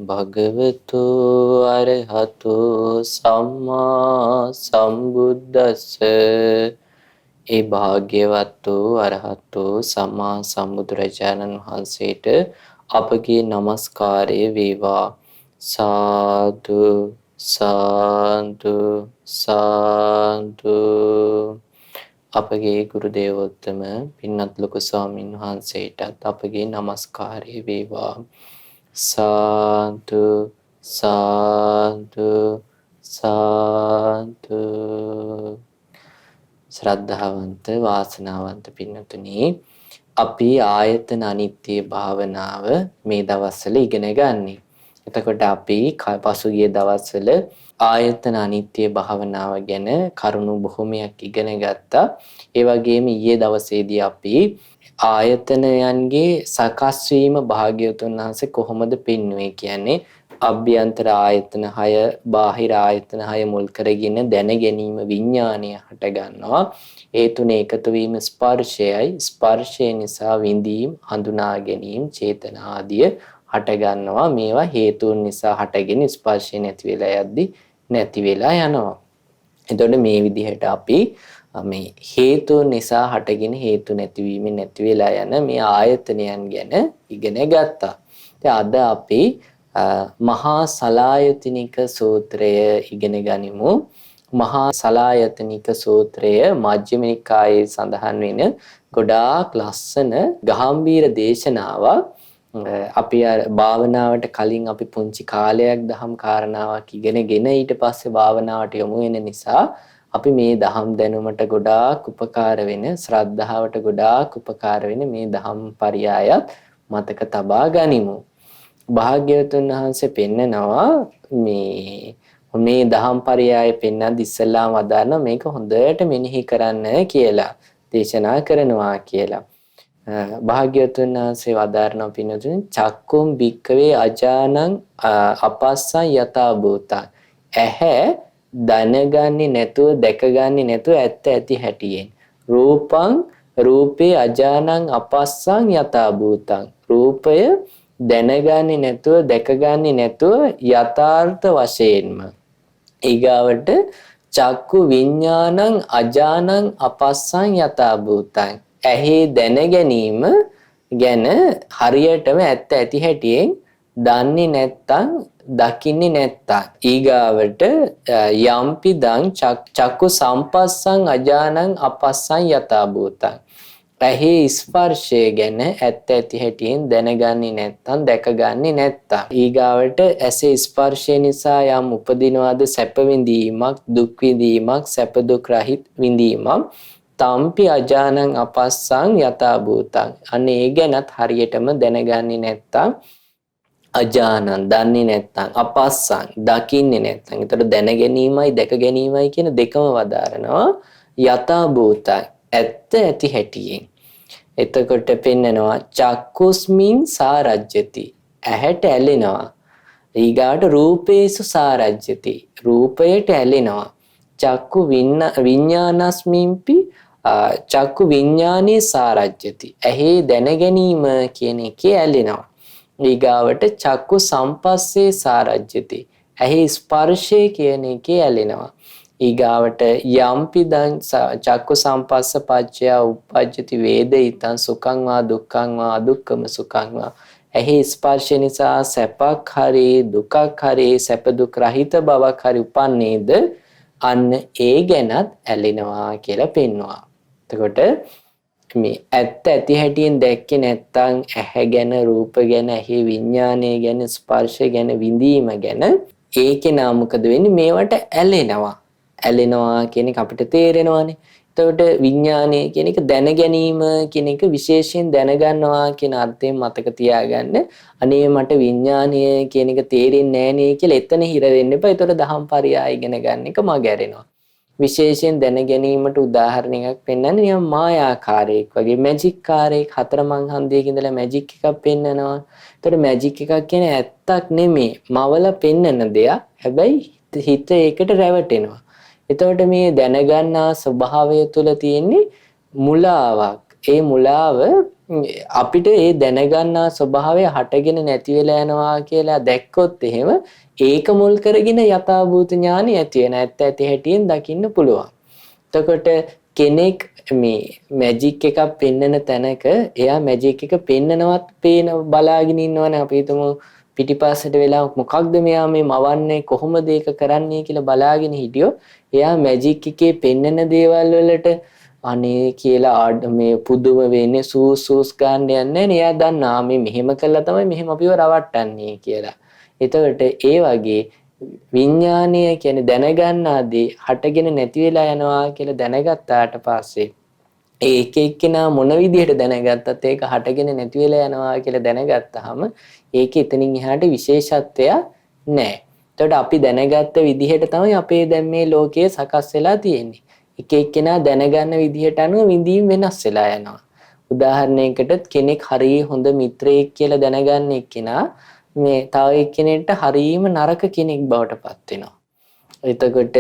භගවතු අරහතු සම්මා සම්බුද්දස්ස. ඒ භාග්‍යවත් වූ අරහතු සම්මා සම්බුදුරජාණන් වහන්සේට අපගේ নমස්කාරය වේවා. සාදු සාදු සාදු. අපගේ ගුරු දේවෝත්තම පින්වත් ලොකු ස්වාමීන් වහන්සේටත් අපගේ নমස්කාරය වේවා. සාදු සාදු සාදු. ශ්‍රද්ධාවන්ත වාසනාවන්ත පින්වතුනි, අපි ආයතන අනිත්‍ය භාවනාව මේ දවස්වල ඉගෙන ගන්නේ. එතකොට අපි පසුගිය දවස්වල ආයතන අනිත්‍ය භාවනාව ගැන කරුණු බොහොමයක් ඉගෙන ගත්තා. ඒ වගේම ඊයේ දවසේදී අපි ආයතනයන්ගේ සකස් වීම භාග්‍යවතුන් වහන්සේ කොහොමද පෙන්වුවේ කියන්නේ අභ්‍යන්තර ආයතන 6 බාහිර ආයතන 6 මුල් කරගෙන දැන ගැනීම විඥාණය හට ගන්නවා. ඒ තුන එකතු වීම ස්පර්ශයයි. ස්පර්ශය නිසා විඳීම්, හඳුනා ගැනීම, චේතනා ආදිය හට ගන්නවා. මේවා හේතුන් නිසා හටගෙන ස්පර්ශය නැති වෙලා යද්දි නැති වෙලා යනවා. එතකොට මේ විදිහට අපි මේ හේතු නිසා හටගෙන හේතු නැතිවීමෙන් නැති වෙලා යන මේ ආයතනයන් ගැන ඉගෙන ගත්තා. අද අපි මහා සලායතනික සූත්‍රය ඉගෙන ගනිමු. මහා සලායතනික සූත්‍රය මජ්ක්‍ධිම නිකායේ සඳහන් වෙන ගොඩාක් ලස්සන ගාම්භීර දේශනාවක්. අපි භාවනාවට කලින් අපි පුංචි කාලයක් දහම් කාරණාවක් ඉගෙනගෙන ඊට පස්සේ භාවනාවට යොමු වෙන නිසා අපි මේ දහම් දැනුමට ගොඩාක් උපකාර වෙන, ශ්‍රද්ධාවට ගොඩාක් උපකාර වෙන මේ දහම් පරයයත් මතක තබා ගනිමු. භාග්‍යවතුන් වහන්සේ පෙන්නනවා මේ දහම් පරයය පෙන්නද්දි ඉස්සෙල්ලාම වදාන මේක හොඳට මෙනෙහි කරන්න කියලා දේශනා කරනවා කියලා. භාග්‍යවතුන් වහන්සේ වදාරනවා පින්නතුනි, චක්කුම් භික්කවේ අජානං අපස්සං යතා භූතං. ඇහැ දැනගන්නේ නැතුව, දැකගන්නේ නැතුව ඇත්ත ඇති හැටියෙන්. රූපං රූපේ අජානං අපස්සං යතා භූතං. රූපය දැනගන්නේ නැතුව, දැකගන්නේ නැතුව යථාර්ථ වශයෙන්ම. ඊගාවට චක්කු විඥානං අජානං අපස්සං යතා භූතං. ඇහි දැන ගැනීම ගැන හරියටම ඇත්ත ඇති හැටියෙන් දන්නේ නැත්තම්, දකින්නේ නැත්තම්. ඊගාවට යම්පි දං චක්කු සම්පස්සං අජානං අපස්සං යතා භූතං. ඇහි ස්පර්ශය ගැන ඇත්ත ඇති හැටියෙන් දැනගන්නේ නැත්තම්, දැකගන්නේ නැත්තම්. ඊගාවට ඇසේ ස්පර්ශය නිසා යම් උපදිනවාද සැප විඳීමක්, දුක් විඳීමක්, සැප දුක් රහිත විඳීමක්. තම්පි අජානං අපස්සං යතා භූතං. අනේ ඒ ගැනත් හරියටම දැනගන්නේ නැත්තම්, අජානං දන්නේ නැත්තම්, අපස්සං දකින්නේ නැත්තම්. ඒතර දැන ගැනීමයි දැක ගැනීමයි කියන දෙකම වදාරනවා. යතා භූතං ඇත්ත ඇති හැටියෙන්. එතකොට පෙන්නනවා චක්කුස්මින් සාරජ්‍යති. ඇහැට ඇලෙනවා. ඊගාට රූපේසු සාරජ්‍යති. රූපයට ඇලෙනවා. චක්කු විඥානස්මින්පි චක්කු විඥානේ සාරජ්‍යති. ඇහි දැන ගැනීම කියන එකේ ඇලෙනවා. ඊගාවට චක්කු සම්පස්සේ සාරජ්‍යති. ඇහි ස්පර්ශය කියන එකේ ඇලෙනවා. ඊගාවට යම්පි දං චක්කු සම්පස්ස පච්චය උප්පජ්ජති වේදිතං සුඛං වා දුක්ඛං වා අදුක්ඛම සුඛං වා. ඇහි ස්පර්ශ නිසා සැපක් හරි දුකක් හරි, සැප දුක් රහිත බවක් හරි උපන්නේද අන්න ඒ ගැනත් ඇලෙනවා කියලා පෙන්වනවා. එතකොට මේ ඇත්ත ඇති හැටියෙන් දැක්කේ නැත්තම් ඇහැ ගැන, රූප ගැන, ඇහි විඥානය ගැන, ස්පර්ශ ගැන, විඳීම ගැන ඒකේ නා මොකද වෙන්නේ? මේවට ඇලෙනවා. ඇලෙනවා කියන එක අපිට තේරෙනවානේ. එතකොට විඥානය කියන එක දැන ගැනීම කියන එක විශේෂයෙන් දැනගන්නවා කියන අර්ථයෙන් මතක තියාගන්න. අනේ මට විඥානය කියන එක තේරෙන්නේ නැහැ නේ කියලා එතන හිර වෙන්න එපා. ඒතකොට දහම් පරයය ඉගෙන ගන්න එක මගහැරෙනවා. විශේෂයෙන් දැන ගැනීමට උදාහරණයක් පෙන්නන්නේ නිකන් මායාකාරයක් වගේ, මැජික් කාරයෙක් හතරමං හන්දියක ඉඳලා මැජික් එකක් පෙන්නනවා. එතකොට මැජික් එකක් කියන්නේ ඇත්තක් නෙමෙයි, මවල පෙන්නන දෙයක්. හැබැයි හිත ඒකට රැවටෙනවා. එතකොට මේ දැනගන්නා ස්වභාවය තුළ තියෙන්නේ මුලාවක්. ඒ මුලාව අපිට ඒ දැනගන්නා ස්වභාවය හටගෙන නැති වෙලා යනවා කියලා දැක්කොත් එහෙම ඒක මුල් කරගෙන යථාභූත ඥානෙ ඇති වෙන ඇත්ත ඇති හැටියෙන් දකින්න පුළුවන්. එතකොට කෙනෙක් මේ මැජික් එකක් පෙන්නන තැනක එයා මැජික් එක පෙන්නනවත් පේන බලාගෙන ඉන්නවනේ. අපි හිතමු පිටිපස්සට වෙලා මොකක්ද මෙයා මේ මවන්නේ කොහොමද ඒක කරන්නේ කියලා බලාගෙන හිටියෝ එයා මැජික් එකේ පෙන්නන දේවල් වලට අනේ කියලා මේ පුදුම වෙන්නේ සූස් ගන්න යන්නේ නේ. එයා දන්නා මේ මෙහෙම කළා තමයි මෙහෙම අපිව රවට්ටන්නේ කියලා. එතකොට ඒ වගේ විඥානය කියන්නේ දැනගන්නාදී හටගෙන නැති වෙලා යනවා කියලා දැනගත්තාට පස්සේ ඒක එක්කෙනා මොන විදිහට දැනගත්තත් ඒක හටගෙන නැති වෙලා යනවා කියලා දැනගත්තාම ඒක එතනින් එහාට විශේෂත්වයක් නැහැ. එතකොට අපි දැනගත්ත විදිහට තමයි අපේ දැන් මේ ලෝකය සකස් වෙලා තියෙන්නේ. එක එක්කෙනා දැනගන්න විදිහට අනුව විඳීම් වෙනස් වෙලා යනවා. උදාහරණයකට කෙනෙක් හරිය හොඳ මිත්‍රයෙක් කියලා දැනගන්න එක්කෙනා මේ තව එක්කෙනෙක්ට හරීම නරක කෙනෙක් බවට පත් වෙනවා. එතකොට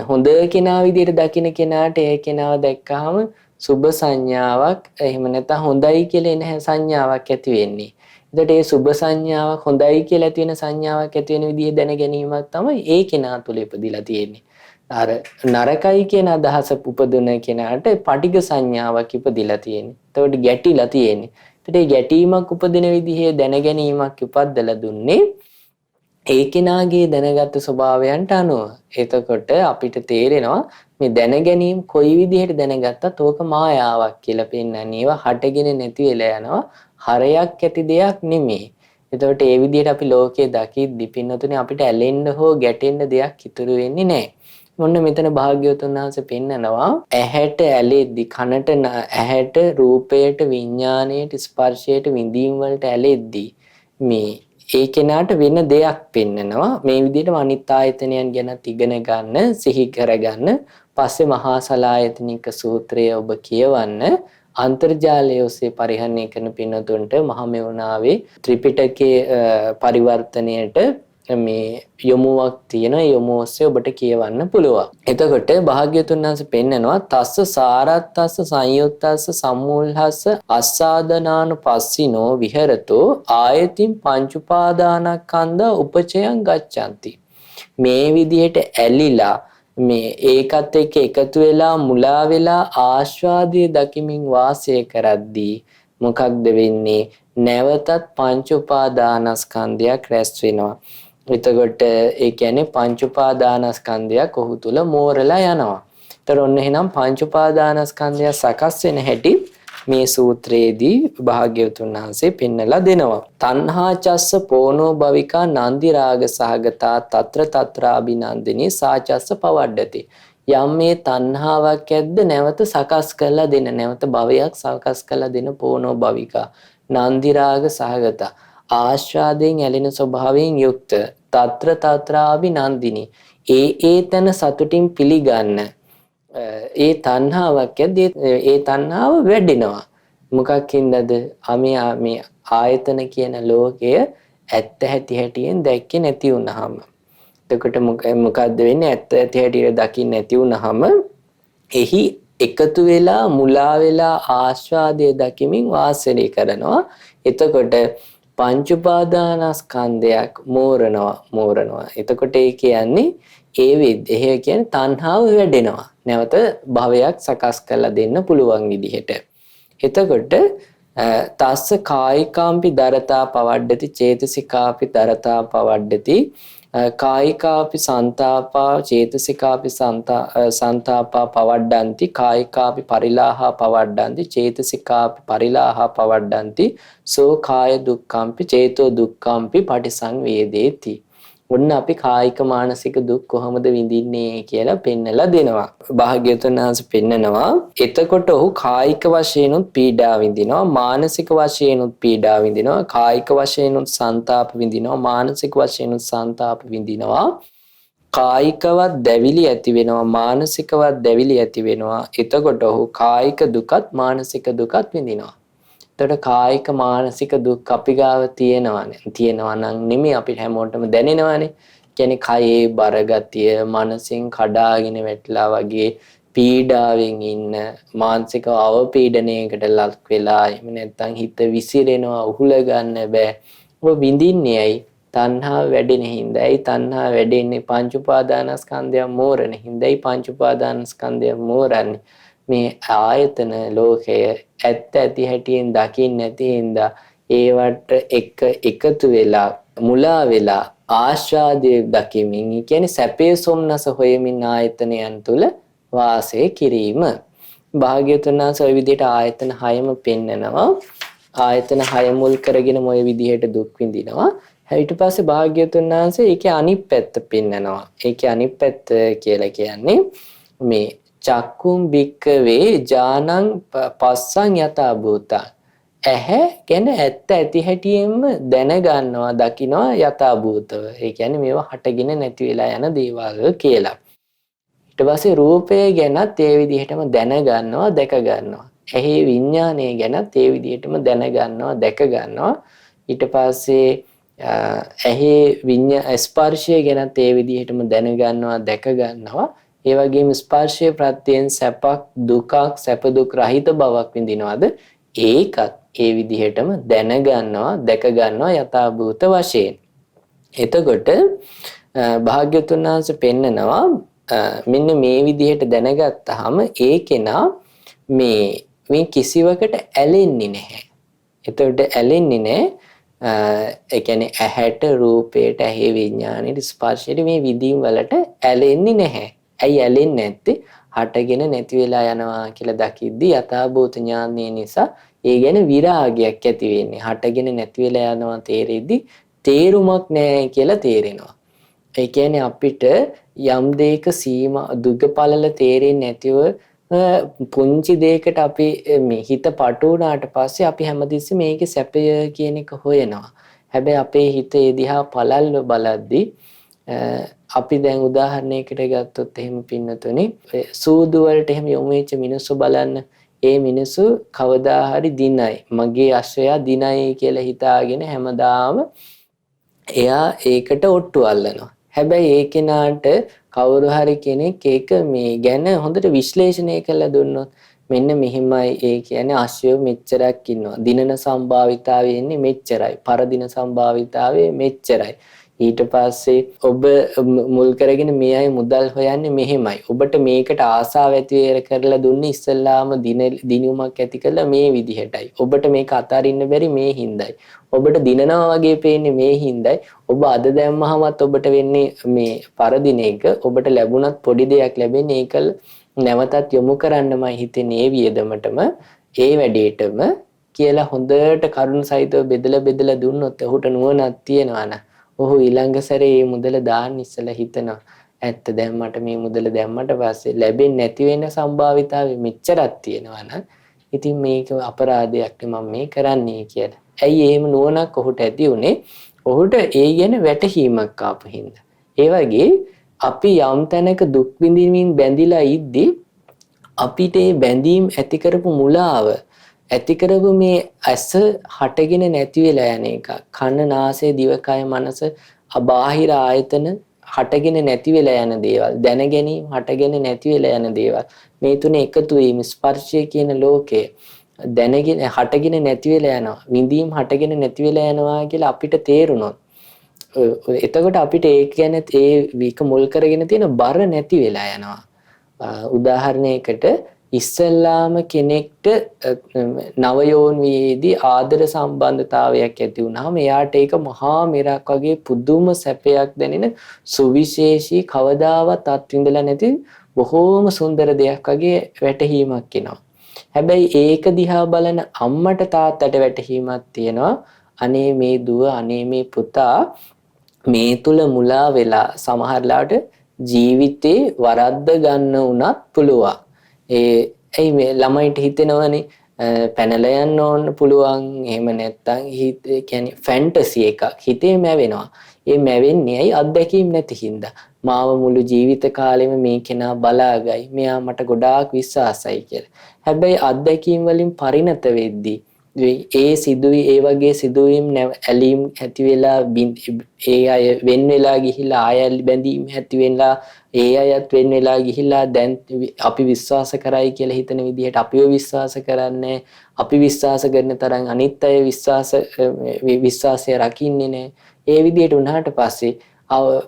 හොඳ කෙනා විදිහට දකින්න කෙනාට ඒ කෙනාව දැක්කහම සුබ සංඥාවක් එහෙම නැත්නම් හොඳයි කියලා එන සංඥාවක් ඇති වෙන්නේ. එතකොට ඒ සුබ සංඥාවක් හොඳයි කියලා ඇති වෙන සංඥාවක් ඇති වෙන විදිහ දැන ගැනීමක් තමයි ඒ කෙනා තුළ ඉපදිලා තියෙන්නේ. අර නරකයි කියන අදහස උපදින කෙනාට පටිඝ සංඥාවක් ඉපදිලා තියෙන්නේ. එතකොට ගැටිලා තියෙන්නේ. ඒ ගැටීමක් උපදින විදිහේ දැන ගැනීමක් උපද්දලා දුන්නේ ඒ කෙනාගේ දැනගත් ස්වභාවයන්ට අනුව. එතකොට අපිට තේරෙනවා මේ දැන ගැනීම කොයි විදිහට දැනගත්තත් ඕක මායාවක් කියලා පෙන්නන්නේ. ඒවා හටගෙන නැති වෙලා යනවා. හරයක් ඇති දෙයක් නෙමෙයි. එතකොට ඒ විදිහට අපි ලෝකයේ දකිද්දි පින්නතුනේ අපිට ඇලෙන්න හෝ ගැටෙන්න දෙයක් ඉතුරු වෙන්නේ නැහැ. මොන්න මෙතන භාග්‍යවතුන් වහන්සේ පෙන්නනවා ඇහැට ඇලෙද්දි කනට ඇහැට රූපයට විඥාණයට ස්පර්ශයට විඳීම් වලට ඇලෙද්දි මේ ඒ කෙනාට වෙන දෙයක් පෙන්නනවා. මේ විදිහටම අනිත් ආයතනයන් ගැන ඉගෙන ගන්න සිහි කරගන්න පස්සේ මහා සලායතනික සූත්‍රය ඔබ කියවන්න අන්තර්ජාලය ඔස්සේ පරිහරණය කරන පින්නතුන්ට මහමෙවුනාවේ ත්‍රිපිටකයේ පරිවර්තනයට මේ යොමුවක් තියෙන යොමු ඔස්සේ ඔබට කියවන්න පුළුවන්. එතකොට භාග්‍යතුන් වහන්සේ පෙන්නනවා තස්ස සාරත්තස්ස සංයුත්තස්ස සම්මූලහස්ස අස්සාදනානුපස්සිනෝ විහෙරතෝ ආයතින් පංච උපාදානස්කන්ධ උපචයං ගච්ඡanti. මේ විදිහට ඇලිලා මේ ඒකත් එක්ක එකතු වෙලා මුලා වෙලා ආස්වාදයේ දකිමින් වාසය කරද්දී මොකක්ද වෙන්නේ? නැවතත් පංච උපාදානස්කන්ධයක් රැස් වෙනවා. එතකොට ඒ කියන්නේ පංච උපාදානස්කන්ධයක් ඔහු තුල මෝරලා යනවා. ඒතර ඔන්න එහෙනම් පංච උපාදානස්කන්ධය සකස් වෙන හැටි මේ සූත්‍රයේදී භාග්‍යවතුන් වහන්සේ පෙන්නලා දෙනවා. තණ්හා චස්ස පෝනෝ භවිකා නන්දි රාග සහගතා తත්‍ර తත්‍රාබිනන්දිනී සාචස්ස පවඩ්ඩති. යම් මේ තණ්හාවක් ඇද්ද නැවත සකස් කරලා දෙන නැවත භවයක් සකස් කරලා දෙන පෝනෝ භවිකා නන්දි රාග සහගතා ආශ්වාදයෙන් ඇලෙන ස්වභාවයෙන් යුක්ත తත්‍ර తත්‍රාබිනන්දිනී ඒ තන සතුටින් පිළිගන්න ඒ තණ්හාවක් ඇද්ද ඒ තණ්හාව වැඩෙනවා. මොකක් හින්දාද? මේ ආයතන කියන ලෝකය ඇත්ත ඇති හැටියෙන් දැක්කේ නැති වුනහම. එතකොට මොකද්ද වෙන්නේ? ඇත්ත ඇති හැටියට දකින්න නැති වුනහම එහි එකතු වෙලා මුලා වෙලා ආස්වාදයේ දකිමින් වාසය කරනවා. එතකොට පංච උපාදානස්කන්ධයක් මෝරනවා. එතකොට ඒ කියන්නේ ඒ කියන්නේ තණ්හාව වැඩෙනවා. නැවත භවයක් සකස් කරලා දෙන්න පුළුවන් විදිහට. එතකොට තස්ස කායිකාම්පි දරතා පවඩ්ඩති චේතසිකාපි දරතා පවඩ්ඩති කායිකාපි සන්තාපා චේතසිකාපි සන්තාපා පවඩ්ඩಂತಿ කායිකාපි පරිලාහා පවඩ්ඩಂತಿ චේතසිකාපි පරිලාහා පවඩ්ඩಂತಿ සෝ කාය දුක්ඛම්පි චේතෝ දුක්ඛම්පි පටිසංවේදේති. ඔන්න අපි කායික මානසික දුක් කොහොමද විඳින්නේ කියලා පෙන්නලා දෙනවා. භාග්‍යවතුන් වහන්සේ පෙන්නනවා එතකොට ඔහු කායික වශයෙන්ුත් පීඩා විඳිනවා, මානසික වශයෙන්ුත් පීඩා විඳිනවා, කායික වශයෙන්ුත් සංతాප විඳිනවා, මානසික වශයෙන්ුත් සංతాප විඳිනවා. කායිකවත් දැවිලි ඇති වෙනවා, මානසිකවත් දැවිලි ඇති වෙනවා. එතකොට ඔහු කායික දුකත් මානසික දුකත් විඳිනවා. එතකොට කායික මානසික දුක් අපි ගාව තියෙනවා නම් නෙමෙයි අපිට හැමෝටම දැනෙනවානේ. කියන්නේ කයේ බරගතිය, මනසින් කඩාගෙන වැටලා වගේ පීඩාවෙන් ඉන්න මානසික අවපීඩනයකට ලක් වෙලා එහෙම නැත්නම් හිත විසිරෙනවා උහුල ගන්න බෑ. ඔබ විඳින්නේ ඇයි? තණ්හාව වැඩෙන හින්දායි. තණ්හාව වැඩෙන්නේ පංච උපාදානස්කන්ධය මෝරණ හින්දායි. පංච උපාදානස්කන්ධය මෝරන්නේ මේ ආයතන ලෝකය ඇත්ත ඇති හැටියෙන් දකින්න නැති හින්දා ඒවට එකතු වෙලා මුලා වෙලා ආශාදයේ දකිමින් කියන්නේ සැපේ සොම්නස හොයමින් ආයතනයන් තුල වාසය කිරීම. භාග්‍යවතුන් වහන්සේ ওই විදිහට ආයතන 6ම පෙන්නනවා. ආයතන 6 මුල් කරගෙන මොය විදිහට දුක් විඳිනවා. ඊට පස්සේ භාග්‍යවතුන් වහන්සේ ඒකේ අනිත් පැත්ත පෙන්නනවා. ඒකේ අනිත් පැත්ත කියලා කියන්නේ මේ චක්කුම් බික්කවේ ඥානං පස්සං යතා භූතං. ඇහැ ගැන ඇත්ත ඇති හැටියෙන්ම දැනගන්නවා දකිනවා යතා භූතව. ඒ කියන්නේ මේවා හටගෙන නැති වෙලා යන දේවල් කියලා. ඊට පස්සේ රූපය ගැනත් ඒ විදිහටම දැනගන්නවා දැක ගන්නවා. ඇහි විඥානය ගැනත් ඒ විදිහටම දැනගන්නවා දැක ගන්නවා. ඊට පස්සේ ඇහි ස්පර්ශය ගැනත් ඒ විදිහටම දැනගන්නවා දැක ගන්නවා. ඒ වගේම ස්පර්ශයේ ප්‍රත්‍යයෙන් සැපක් දුකක් සැප දුක් රහිත බවක් විඳිනවාද ඒකත් ඒ විදිහටම දැනගන්නවා දැක ගන්නවා යථාභූත වශයෙන්. එතකොට භාග්‍යවතුන් වහන්සේ පෙන්නනවා මෙන්න මේ විදිහට දැනගත්තාම ඒ කෙනා මේ කිසිවකට ඇලෙන්නේ නැහැ. එතකොට ඇලෙන්නේ නැහැ. ඒ කියන්නේ ඇහැට රූපයට ඇහි විඥානෙට ස්පර්ශයට මේ විදීම් වලට ඇලෙන්නේ නැහැ. ඇයි ඇලෙන්නේ නැත්තේ? හටගෙන නැති වෙලා යනවා කියලා දකිද්දී යථාභූත ඥානය නිසා ඒ ගැන විරාගයක් ඇති වෙන්නේ. හටගෙන නැති වෙලා යනවා තේරෙද්දී තේරුමක් නැහැ කියලා තේරෙනවා. ඒ කියන්නේ අපිට යම් දෙයක සීමා දුක පළල තේරෙන්නේ නැතිව පුංචි දෙයකට අපි මේ හිත පටු වුණාට පස්සේ අපි හැමතිස්සෙම මේකේ සැපය කියන එක හොයනවා. හැබැයි අපේ හිත ඒ දිහා පළල්ව බලද්දී අපි දැන් උදාහරණයකට ගත්තොත් එහෙම පින්නතුනේ සූදු වලට එහෙම යොමු වෙච්ච මිනිස්සු බලන්න. ඒ මිනිස්සු කවදා හරි දිනයි මගේ අශ්වයා දිනයි කියලා හිතාගෙන හැමදාම එයා ඒකට ඔට්ටු අල්ලනවා. හැබැයි ඒ කෙනාට කවුරු හරි කෙනෙක් ඒක මේ ගැන හොඳට විශ්ලේෂණය කරලා දුන්නොත් මෙන්න මෙහිමයි ඒ කියන්නේ අශ්වය මෙච්චරක් ඉන්නවා. දිනන සම්භාවිතාවය එන්නේ මෙච්චරයි. පරදින සම්භාවිතාවය මෙච්චරයි. ඊට පස්සේ ඔබ මුල් කරගෙන මේ අය මුදල් හොයන්නේ මෙහෙමයි. ඔබට මේකට ආසාව ඇති කරලා දුන්නේ ඉස්සල්ලාම දිනුමක් ඇති කළා මේ විදිහටයි. ඔබට මේක අතාරින්න බැරි මේ හින්දායි. ඔබට දිනනවා වගේ පේන්නේ මේ හින්දායි. ඔබ අද දැම්මහමත් ඔබට වෙන්නේ මේ පරදින එක. ඔබට ලැබුණත් පොඩි දෙයක් ලැබෙන්නේ ඒක නැවතත් යොමු කරන්නමයි හිතෙන්නේ ඒ වියදමටම ඒ වැඩේටම කියලා හොඳට කරුණ සහිතව බෙදලා දුන්නොත් ඔහුට නුවණක් තියෙනවා න ะ ඔහු ඊළඟ සැරේ මේ මුදල දාන්න ඉස්සලා හිතනවා ඇත්ත දැන් මට මේ මුදල දැම්මට පස්සේ ලැබෙන්නේ නැති වෙන සම්භාවිතාවය මෙච්චරක් තියෙනවා නම් ඉතින් මේක අපරාධයක් මම මේ කරන්නේ කියලා. ඇයි එහෙම නුවණක් ඔහුට ඇති උනේ? ඔහුට ඒ ගැන වැටහීමක් ආපු හින්දා. ඒ වගේ අපි යම් තැනක දුක් විඳින්මින් බැඳිලා ඉද්දී අපිට මේ බැඳීම් ඇති කරපු මුලාව ඇති කරපු මේ ඇස හටගෙන නැති වෙලා යන එක. කන නාසය දිවකය මනස අබාහිර ආයතන හටගෙන නැති වෙලා යන දේවල්. දැන ගැනීම හටගෙන නැති වෙලා යන දේවල්. මේ තුන එකතු වීම ස්පර්ශය කියන ලෝකය දැනගෙන හටගෙන නැති වෙලා යනවා. විඳීම් හටගෙන නැති වෙලා යනවා කියලා අපිට තේරුණොත් එතකොට අපිට ඒක ගැන ඒ වික මුල් කරගෙන තියෙන බර නැති වෙලා යනවා. උදාහරණයකට ඉස්සල්ලාම කෙනෙක්ට නවයෝන් වේදී ආදර සම්බන්ධතාවයක් ඇති වුණාම එයාට ඒක මහා මෙරක් වගේ පුදුම සැපයක් දැනෙන සුවිශේෂී කවදාවත් අත්විඳලා නැති බොහෝම සුන්දර දෙයක් වගේ වැටහීමක් එනවා. හැබැයි ඒක දිහා බලන අම්මට තාත්තට වැටහීමක් තියෙනවා. අනේ මේ දුව අනේ මේ පුතා මේ තුල මුලා වෙලා සමහරලාට ජීවිතේ වරද්ද ගන්න උනත් පුළුවන්. ඇයි මේ ළමයින්ට හිතෙනවනේ පැනලා යන්න ඕන පුළුවන්. එහෙම නැත්තම් කියන්නේ ෆැන්ටසි එකක් හිතේ මැවෙනවා. ඒ මැවෙන්නේ ඇයි? අත්දැකීම් නැති හින්දා. මාව මුළු ජීවිත කාලෙම මේ කෙනා බලාගයි. මෙයා මට ගොඩාක් විශ්වාසයි කියලා. හැබැයි අත්දැකීම් වලින් පරිණත වෙද්දී ඒ සිදුවි ඒ වගේ සිදුවීම් ඇලීම් ඇති වෙලා ඒ අය වෙන් වෙලා ගිහිලා ආය බැඳීම් ඇති වෙලා ඒ අයත් වෙන් වෙලා ගිහිලා දැන් අපි විශ්වාස කරයි කියලා හිතන විදිහට අපිව විශ්වාස කරන්නේ අපි විශ්වාස කරන තරම් අනිත් අය විශ්වාසය රකින්නේ නැහැ. ඒ විදිහට උනාට පස්සේ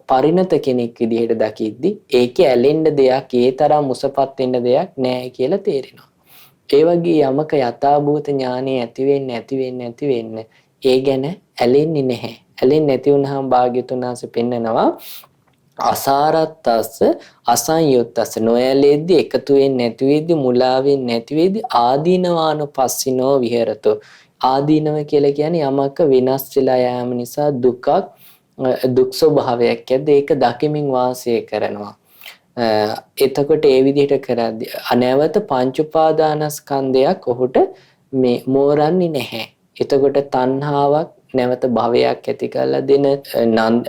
පරිණත කෙනෙක් විදිහට දකිද්දි ඒකේ ඇලෙන්න දෙයක් ඒ තරම් මුසපත් වෙන්න දෙයක් නැහැ කියලා තේරෙනවා. ඒ වගේ යමක යථාභූත ඥානෙ ඇති වෙන්න ඒ ගැන ඇලෙන්නේ නැහැ. ඇලෙන්නේ නැති වුනහම භාග්‍යතුන් වහන්සේ පෙන්නනවා අසාරත්තස්ස අසංයුත්තස්ස නොයලෙද්දි එකතු වෙන්නේ නැති වෙද්දි මුලා වෙන්නේ නැති වෙද්දි ආදීනවානුපස්සිනෝ විහෙරතෝ. ආදීනව කියලා කියන්නේ යමක වෙනස් වෙලා යාම නිසා දුක් ස්වභාවයක් ඇද්ද ඒක දකිමින් වාසය කරනවා. එතකොට ඒ විදිහට කරද්දී අනවත පංච උපාදානස්කන්ධයක් ඔහුට මේ මෝරන්නේ නැහැ. එතකොට තණ්හාවක් නැවත භවයක් ඇති කරලා දෙන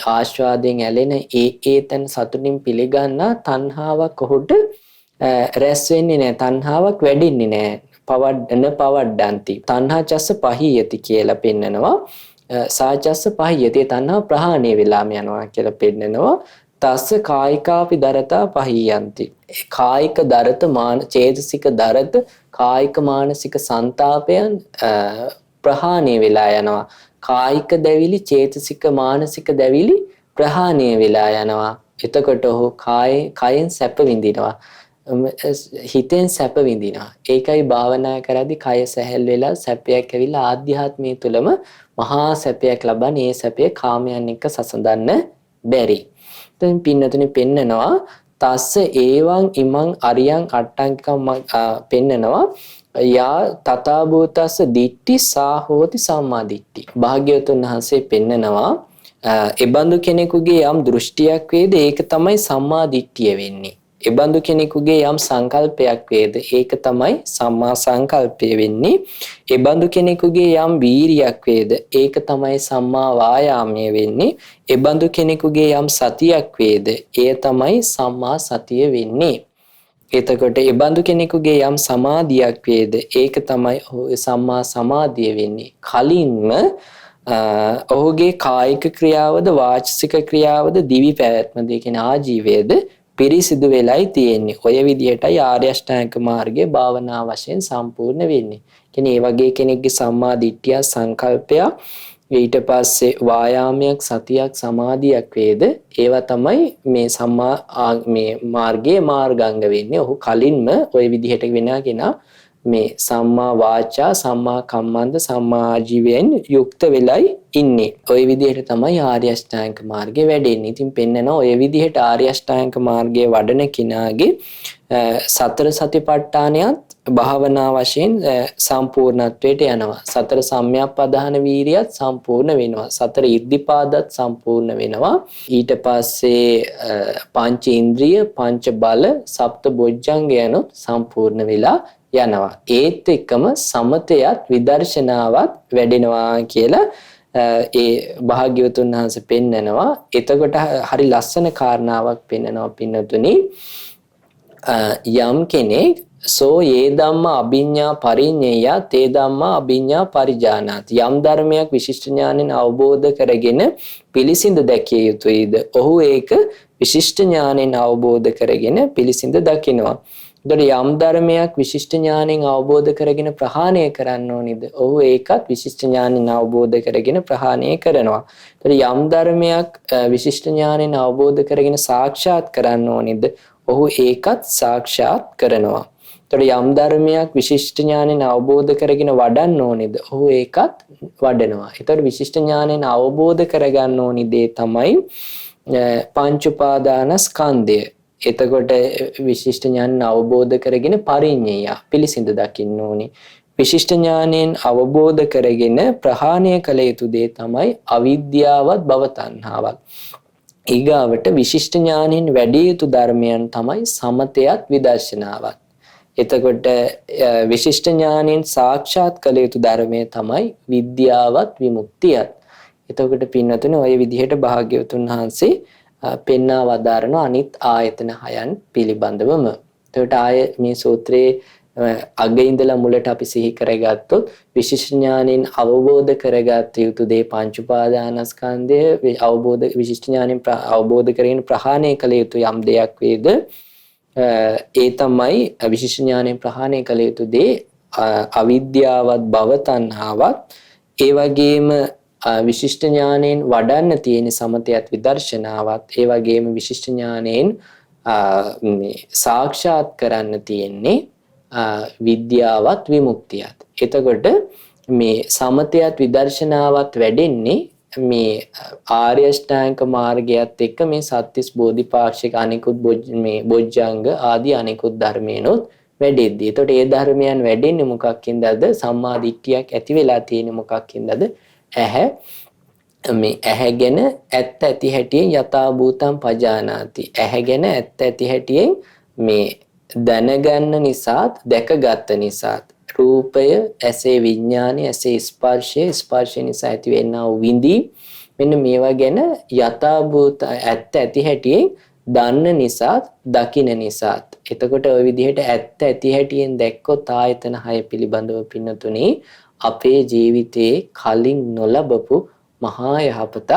ආස්වාදයෙන් ඇලෙන ඒතන සතුටින් පිළිගන්නා තණ්හාවක් ඔහුට රැස් වෙන්නේ නැහැ. තණ්හාවක් වැඩින්නේ නැහැ. පවඩ්ඩන්ති. තණ්හා චස්ස පහියති කියලා පෙන්නනවා. සාචස්ස පහියති තණ්හා ප්‍රහාණය වෙලාම යනවා කියලා පෙන්නනවා. තස්ස කායිකාපි දරතා පහියන්ති. කායික දරත චේතසික දරත කායික මානසික සංතාපයන් ප්‍රහාණය වෙලා යනවා. කායික දැවිලි චේතසික මානසික දැවිලි ප්‍රහාණය වෙලා යනවා. එතකොට ඔහු කයෙන් සැප විඳිනවා. හිතෙන් සැප විඳිනවා. ඒකයි භාවනා කරද්දී කය සැහැල් වෙලා සැපයක් ඇවිල්ලා ආධ්‍යාත්මය තුළම මහා සැපයක් ලබන්නේ. ඒ සැපේ කාමයන් එක්ක සසඳන්න බැරි. දැන් පින්නතුනේ පෙන්නනවා තස්ස ඒවං ඉමං අරියං අට්ටංකිකම් පෙන්නනවා යා තථා භූතස්ස දිට්ඨි සා හෝති සම්මා දිට්ඨි. භාග්‍යවතුන් වහන්සේ පෙන්නනවා එබඳු කෙනෙකුගේ යම් දෘෂ්ටියක් වේද ඒක තමයි සම්මා දිට්ඨිය වෙන්නේ. එබඳු කෙනෙකුගේ යම් සංකල්පයක් වේද ඒක තමයි සම්මා සංකල්පය වෙන්නේ. එබඳු කෙනෙකුගේ යම් වීරියක් වේද ඒක තමයි සම්මා වායාමය වෙන්නේ. එබඳු කෙනෙකුගේ යම් සතියක් වේද එය තමයි සම්මා සතිය වෙන්නේ. එතකොට එබඳු කෙනෙකුගේ යම් සමාධියක් වේද ඒක තමයි සම්මා සමාධිය වෙන්නේ. කලින්ම ඔහුගේ කායික ක්‍රියාවද වාචික ක්‍රියාවද දිවි පැවැත්මද කියන ආජීවයේද පිරිසිදු වෙලයි තියෙන්නේ. ඔය විදිහටයි ආර්ය අෂ්ටාංග මාර්ගයේ භාවනා වශයෙන් සම්පූර්ණ වෙන්නේ. කියන්නේ මේ වගේ කෙනෙක්ගේ සම්මා දිට්ඨිය සංකල්පයක් ඊට පස්සේ වායාමයක් සතියක් සමාධියක් වේද ඒවා තමයි මේ සම්මා මේ මාර්ගයේ මාර්ගාංග වෙන්නේ. ඔහු කලින්ම ওই විදිහට වෙනාගෙන මේ සම්මා වාචා සම්මා කම්මන්ත සම්මා ආජීවයෙන් යුක්ත වෙලයි ඉන්නේ. ওই විදිහට තමයි ආර්ය අෂ්ටාංග මාර්ගේ වැඩෙන්නේ. ඉතින් පෙන්නනවා ඔය විදිහට ආර්ය අෂ්ටාංග මාර්ගයේ වඩන කෙනාගේ සතර සතිපට්ඨානයත් භාවනා වශයෙන් සම්පූර්ණත්වයට යනවා. සතර සම්‍යක්පදාන වීරියත් සම්පූර්ණ වෙනවා. සතර ඉද්ධිපාදත් සම්පූර්ණ වෙනවා. ඊට පස්සේ පංච ඉන්ද්‍රිය පංච බල සප්ත බොජ්ජංගයන්ොත් සම්පූර්ණ වෙලා යනවා. ඒත් එක්කම සමතයත් විදර්ශනාවත් වැඩෙනවා කියලා ඒ භාග්‍යවතුන් වහන්සේ පෙන්නනවා. එතකොට හරි ලස්සන කාරණාවක් පෙන්නනවා පින්නතුනි. යම් කෙනෙක් සෝ යේ ධම්මා අභිඤ්ඤා පරිඤ්ඤය තේ ධම්මා අභිඤ්ඤා පරිජානාති. යම් ධර්මයක් විශිෂ්ට ඥානෙන් අවබෝධ කරගෙන පිළිසිඳ දැකිය යුතුයිද ඔහු ඒක විශිෂ්ට ඥානෙන් අවබෝධ කරගෙන පිළිසිඳ දකිනවා. එතකොට යම් ධර්මයක් විශිෂ්ට ඥානෙන් අවබෝධ කරගෙන ප්‍රහාණය කරන්න ඕනිද ඔහු ඒකත් විශිෂ්ට ඥානෙන් අවබෝධ කරගෙන ප්‍රහාණය කරනවා. එතකොට යම් ධර්මයක් විශිෂ්ට ඥානෙන් අවබෝධ කරගෙන සාක්ෂාත් කරන්න ඕනිද ඔහු ඒකත් සාක්ෂාත් කරනවා. එතකොට යම් ධර්මයක් විශිෂ්ට ඥානෙන් අවබෝධ කරගෙන වඩන්න ඕනිද ඔහු ඒකත් වඩනවා. එතකොට විශිෂ්ට ඥානෙන් අවබෝධ කරගන්න ඕනි දේ තමයි පංච උපාදානස්කන්ධය. එතකොට විශිෂ්ට ඥානෙන් අවබෝධ කරගෙන පරිඤ්ඤය පිළිසිඳ දකින්න ඕනි. විශිෂ්ට ඥානෙන් අවබෝධ කරගෙන ප්‍රහාණය කළ යුතු දේ තමයි අවිද්‍යාවත් භව තණ්හාවත්. ඊගාවට විශිෂ්ට ඥානෙන් වැඩි යුතු ධර්මයන් තමයි සමතයත් විදර්ශනාවත්. එතකොට විශිෂ්ට ඥානෙන් සාක්ෂාත් කළ යුතු ධර්මය තමයි විද්‍යාවත් විමුක්තියත්. එතකොට පින්නතුනේ ওই විදිහට භාග්‍යවතුන් වහන්සේ පෙන්වා වදාරන අනිත් ආයතන හයන් පිළිබඳවම. එතකොට ආය මේ සූත්‍රයේ අග ඉඳලා මුලට අපි සිහි කරගත්තොත් විශේෂ ඥානෙන් අවබෝධ කරගත යුතු දේ පංච උපාදානස්කන්ධය විශිෂ්ට ඥානෙන් අවබෝධ කරගෙන ප්‍රහාණය කළ යුතු යම් දෙයක් වේද ඒ තමයි විශේෂ ඥානෙන් ප්‍රහාණය කළ යුතු දේ අවිද්‍යාවත් භව තණ්හාවත් ඒ වගේම විශිෂ්ට ඥානෙන් වඩන්න තියෙන සමතයත් විදර්ශනාවත් ඒ වගේම විශිෂ්ට ඥානෙන් සාක්ෂාත් කරන්න තියෙන්නේ විද්‍යාවත් විමුක්තියත්. එතකොට මේ සමතයත් විදර්ශනාවත් වැඩෙන්නේ මේ ආර්ය ශ්‍රැංක මාර්ගයත් එක්ක මේ සත්‍තිස් බෝධිපාක්ෂික අනිකුත් මේ බොජ්ජංග ආදී අනිකුත් ධර්මයනොත් වැඩෙද්දී. එතකොට ඒ ධර්මයන් වැඩෙන්නේ මොකක්ින්දද? සම්මා දිට්ඨියක් ඇති වෙලා තියෙන්නේ මොකක්ින්දද? මේ ඇහැගෙන ඇත්ත ඇති හැටියෙන් යථා භූතං පජානාති. ඇහැගෙන ඇත්ත ඇති හැටියෙන් මේ දැනගන්න නිසාත් දැකගත් නිසාත් රූපය ඇසේ විඥානය ඇසේ ස්පර්ශය නිසා ඇතිවෙනා වූ විඳීම් මෙන්න මේවා ගැන යථා භූත ඇත්ත ඇති හැටියෙන් දන්න නිසාත් දකින නිසාත්. එතකොට ওই විදිහට ඇත්ත ඇති හැටියෙන් දැක්කොත් ආයතන 6 පිළිබඳව පින්නතුනේ අපේ ජීවිතේ කලින් නොලබපු මහා යහපත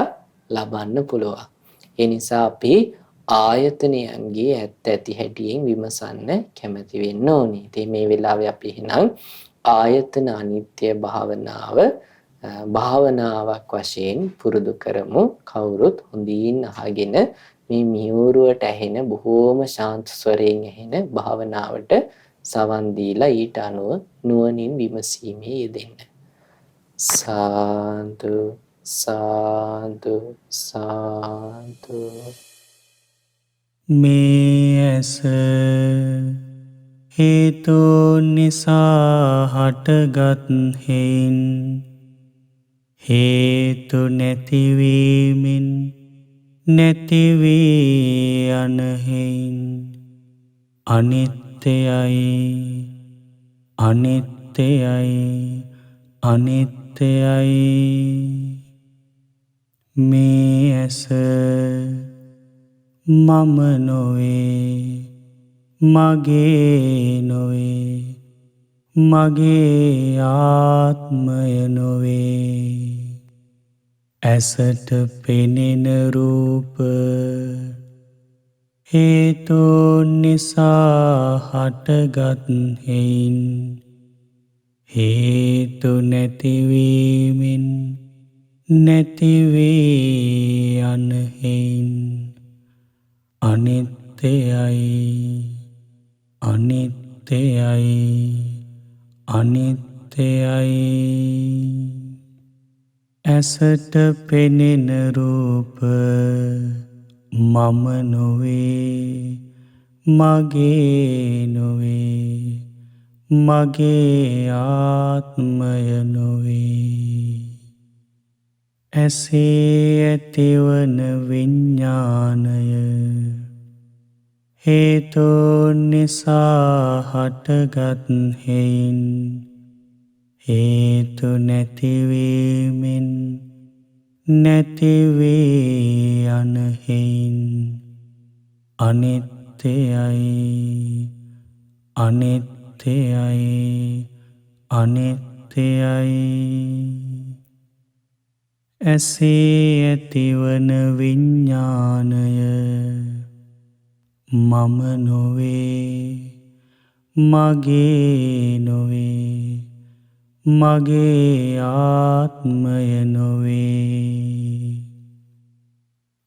ලබන්න පුළුවන්. ඒ නිසා අපි ආයතනයන්ගේ ඇත්ත ඇති හැටියෙන් විමසන්න කැමති වෙන්න ඕනේ. ඉතින් මේ වෙලාවේ අපි එහෙනම් ආයතන අනිත්‍ය භාවනාවක් වශයෙන් පුරුදු කරමු. කවුරුත් හොඳින් අහගෙන මේ මියුරුවට ඇහෙන බොහෝම ශාන්ත ස්වරයෙන් ඇහෙන භාවනාවට සවන් දීලා ඊට අනුව නුවණින් විමසීමේ යෙදෙන්න. සාදු සාදු සාදු. මේ ඇස හේතු නිසා හටගත් හේන් හේතු නැතිවීමෙන් නැතිවී යන හේන් අනිත්‍යයි අනිත්‍යයි අනිත්‍යයි. මේ ඇස මම නොවේ මගේ නොවේ මගේ ආත්මය නොවේ. ඇසට පෙනෙන රූප හේතුන් නිසා හටගත් හේයින් හේතු නැතිවීමෙන් නැතිවී යන හේයින් අනිත්‍යයි අනිත්‍යයි අනිත්‍යයි. ඇසට පෙනෙන රූප මම නොවේ මගේ නොවේ මගේ ආත්මය නොවේ. ඇසේ ඇතිවන විඥානය හේතුන් නිසා හටගත් හේයින් හේතු නැතිවීමෙන් නැතිවී යන හේයින් අනිත්‍යයි අනිත්‍යයි අනිත්‍යයි. ඇසේ ඇතිවන විඥානය මම නොවේ මගේ නොවේ මගේ ආත්මය නොවේ.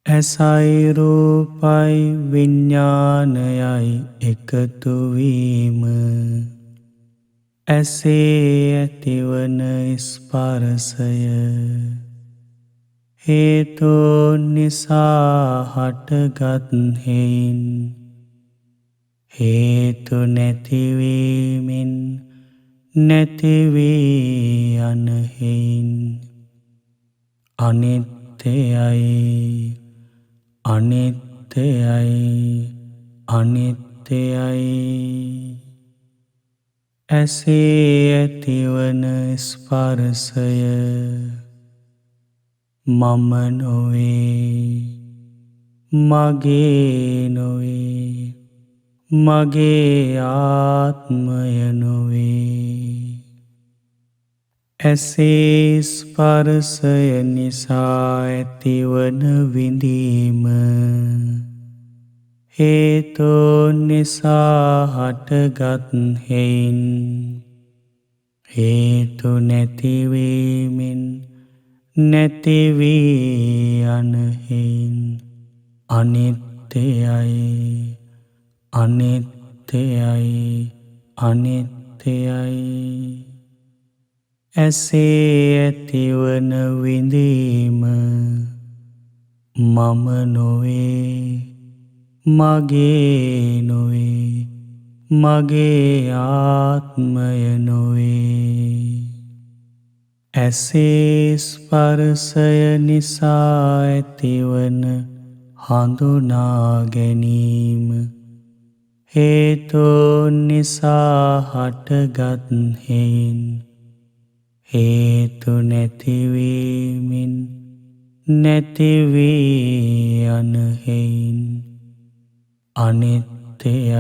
ඇසයි රූපයි විඥානයයි එකතු වීම ඇසේ ඇතිවන ස්පර්ශය හේතුන් නිසා හටගත් හේයින් හේතු නැතිවීමෙන් නැතිවී යන හේයින් අනිත්‍යයි අනිත්‍යයි අනිත්‍යයි. ඇසේ ඇතිවන ස්පර්ශය මම නොවේ මගේ නොවේ මගේ ආත්මය නොවේ. ඇසේ ස්පර්ශය නිසා ඇතිවන විඳීම හේතෝ නිසා හටගත් හෙයින් හේතු නැතිවීමෙන් නැතිවී යන හෙයින් අනිත්‍යයි අනිත්‍යයි අනිත්‍යයි. ඇසේ ඇතිවන විඳීම මම නොවේ මගේ නොවේ මගේ ආත්මය නොවේ. ඇසේ ස්පර්ශය නිසා ඇතිවන හඳුනා ගැනීම හේතෝ නිසා හටගත් හෙයින් හේතු නැතිවීමෙන් නැතිවී යන හෙයින් අනිත්‍යයි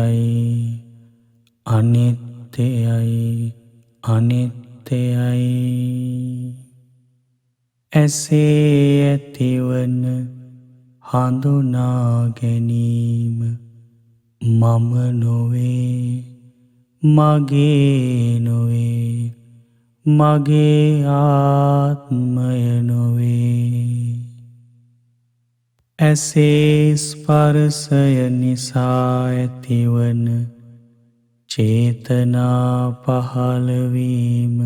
අනිත්‍යයි අනිත්‍යයි. ඇසේ ඇතිවන හඳුනා ගැනීම මම නොවේ මගේ නොවේ මගේ ආත්මය නොවේ. ඇසේ ස්පර්ශය නිසා ඇතිවන චේතනා පහළවීම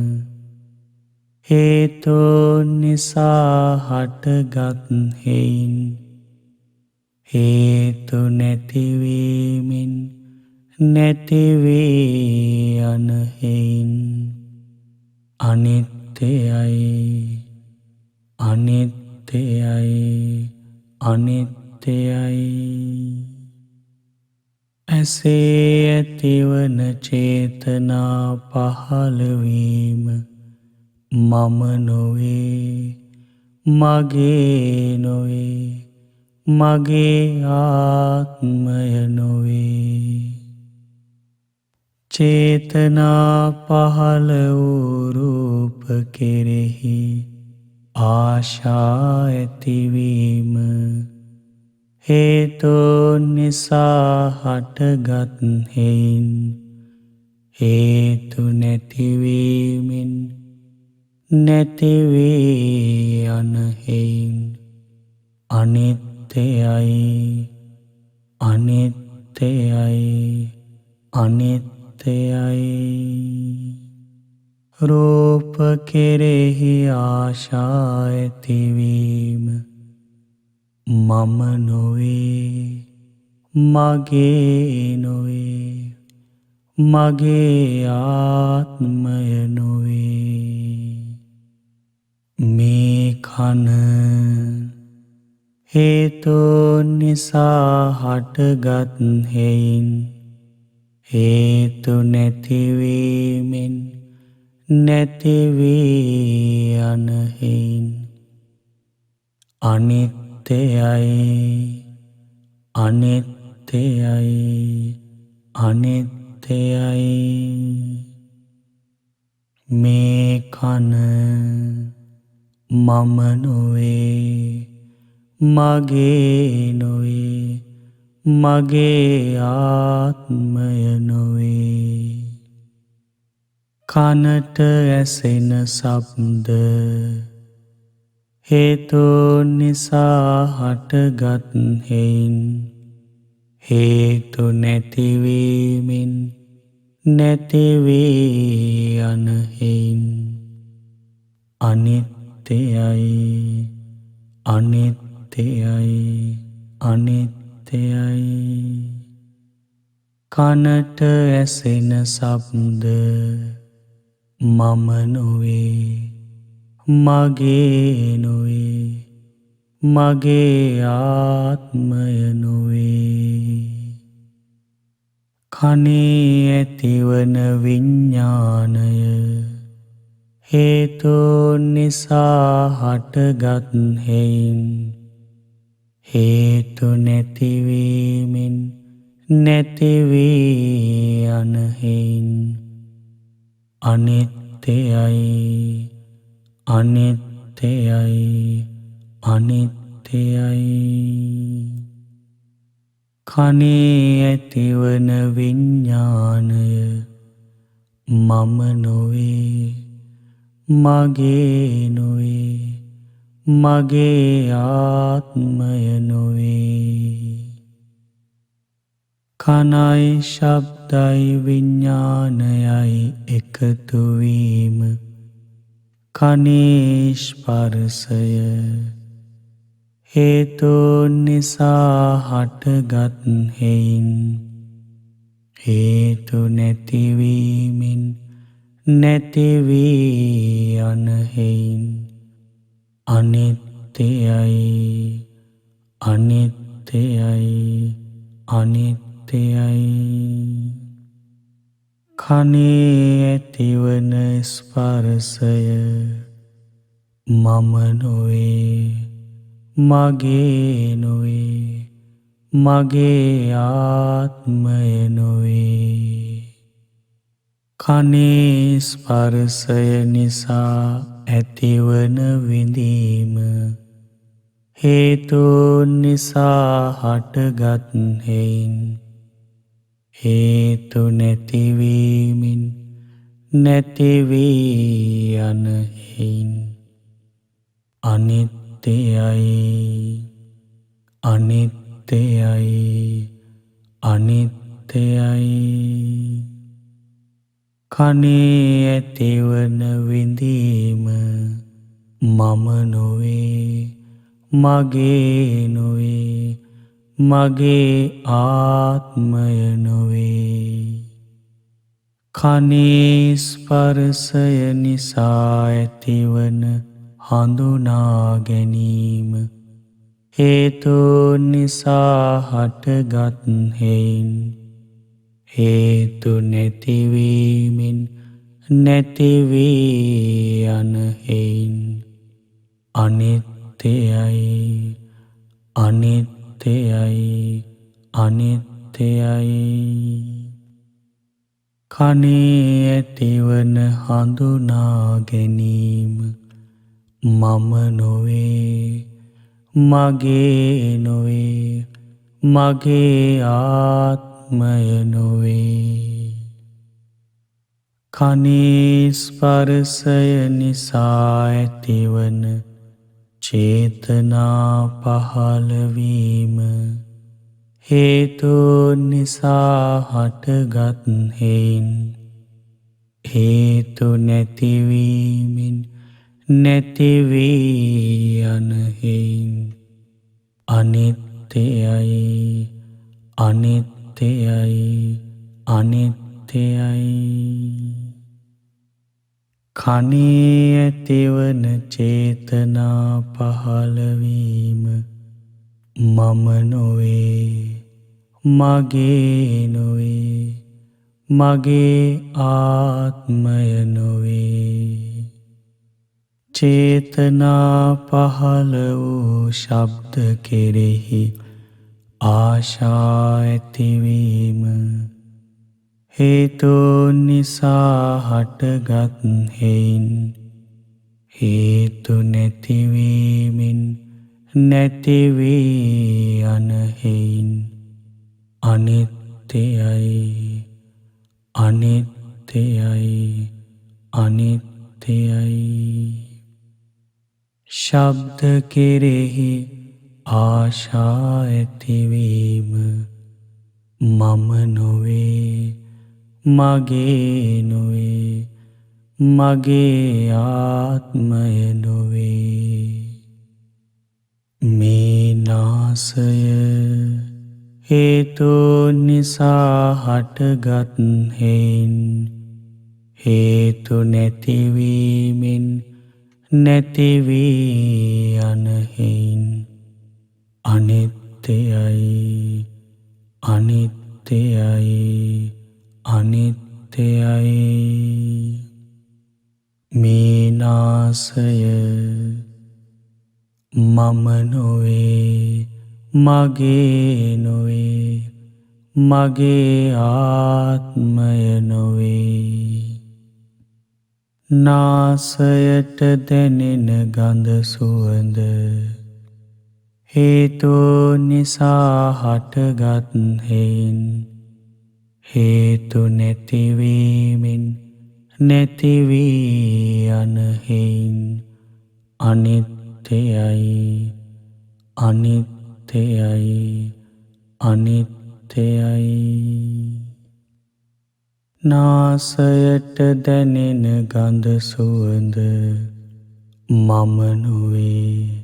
හේතෝ නිසා හටගත් හෙයින් හේතු නැතිවීමෙන් නැතිවී යන හෙයින් අනිත්‍යයි අනිත්‍යයි අනිත්‍යයි. ඇසේ ඇතිවන චේතනා පහළවීම මම නොවේ මගේ නොවේ මගේ ආත්මය නොවේ. චේතනා පහළ වූ රූප කෙරෙහි ආශා ඇතිවීම හේතෝ නිසා හටගත් හෙයින් හේතු නැතිවීමෙන් නැතිවී යන හෙයින් අනිත්‍යයි අනිත්‍යයි අනිත්‍යයි. රූප කෙරෙහි ආශා ඇතිවීම මම නොවේ මගේ නොවේ මගේ ආත්මය නොවේ. මේ කන හේතෝ නිසා හටගත් හෙයින් හේතු නැතිවීමෙන් නැතිවී යන හෙයින් අනිත්‍යයි අනිත්‍යයි අනිත්‍යයි. මේ කන මම නොවේ මගේ නොවේ මගේ ආත්මය නොවේ. කනට ඇසෙන ශබ්ද හේතෝ නිසා හටගත් හෙයින් හේතු නැතිවීමෙන් නැතිවී යන හෙයින් අනිත්‍යයි අනිත්‍යයි අනිත්‍යයි. කනට ඇසෙන ශබ්ද මම නොවේ මගේ නොවේ මගේ ආත්මය නොවේ. කනේ ඇතිවන විඤ්ඤාණය හේතෝ නිසා හටගත් හෙයින් හේතු නැතිවීමෙන් නැති වී යන හේයින් අනිත්‍යයි අනිත්‍යයි අනිත්‍යයි. කනේ ඇතිවන විඤ්ඤාණය මම නොවේ මගේ නොවේ මගේ ආත්මය නොවේ. කනයි ශබ්දයි විඤ්ඤාණයයි එකතු වීම කනේ ස්පර්ශය හේතුන් නිසා හටගත් හේයින් හේතු නැතිවීමෙන් නැති වී යන හේයින් අනිත්‍යයි අනිත්‍යයි අනිත්‍යයි. කනේ ඇතිවන ස්පර්ශය මම නොවේ මගේ නොවේ මගේ ආත්මය නොවේ. කනේ ස්පර්ශය නිසා ඇතිවන විඳීම හේතුන් නිසා හටගත් හේයින් හේතු නැතිවීමෙන් නැති වී යන හේයින් අනිත්‍යයි අනිත්‍යයි අනිත්‍යයි. කනේ ඇතිවන විඳීම මම නොවේ මගේ නොවේ මගේ ආත්මය නොවේ. කනේ ස්පර්ශය නිසා ඇතිවන හඳුනා ගැනීම හේතුන් නිසා හටගත් හේයින් හේතු නැතිවීමෙන් නැති වී යන හේයින් අනිත්‍යයි අනිත්‍යයි අනිත්‍යයි. කනේ ඇතිවන හඳුනා ගැනීම මම නොවේ මගේ නොවේ මගේ ආත්මය නොවේ. කනේ ස්පර්ශය නිසා ඇතිවන චේතනා පහළවීම හේතුන් නිසා හටගත් හේයින් හේතු නැතිවීමෙන් නැති වී යන හේයින් අනිත්‍යයි අනිත්‍යයි අනිත්‍යයි. කනේ ඇතිවන චේතනා පහළවීම මම නොවේ මගේ නොවේ මගේ ආත්මය නොවේ. චේතනා පහළ වූ ශබ්ද කෙරෙහි ආශා ඇතිවීම හේතුන් නිසා හටගත් හේයින් හේතු නැතිවීමෙන් නැති වී යන හේයින් අනිත්‍යයි අනිත්‍යයි අනිත්‍යයි. ශබ්ද කෙරෙහි ආශා ඇතිවීම මම නොවේ මගේ නොවේ මගේ ආත්මය නොවේ. මේ නාසය හේතුන් නිසා හටගත් හේයින් හේතු නැතිවීමෙන් නැති වී යන හේයින් අනිත්‍යයි අනිත්‍යයි අනිත්‍යයි. මේ නාසය මම නොවේ මගේ නොවේ මගේ ආත්මය නොවේ. නාසයට දැනෙන ගඳ සුවඳ හේතු නිසා හටගත් හේයින් හේතු නැතිවීමෙන් නැති වී යන හේයින් අනිත්‍යයි අනිත්‍යයි අනිත්‍යයි. නාසයට දැනෙන ගඳ සුවඳ මම නොවේ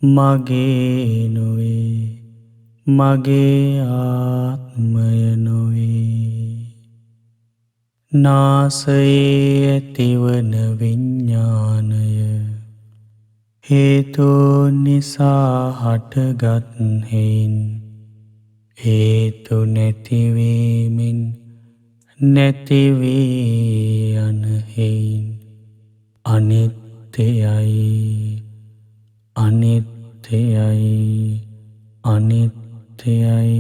මගේ නොවේ මගේ ආත්මය නොවේ. නාසයේ ඇතිවන විඤ්ඤාණය හේතු නිසා හටගත් හේයින් හේතු නැතිවීමෙන් නැති වී යන හේයින් අනිත්‍යයි අනිත්‍යයි අනිත්‍යයි.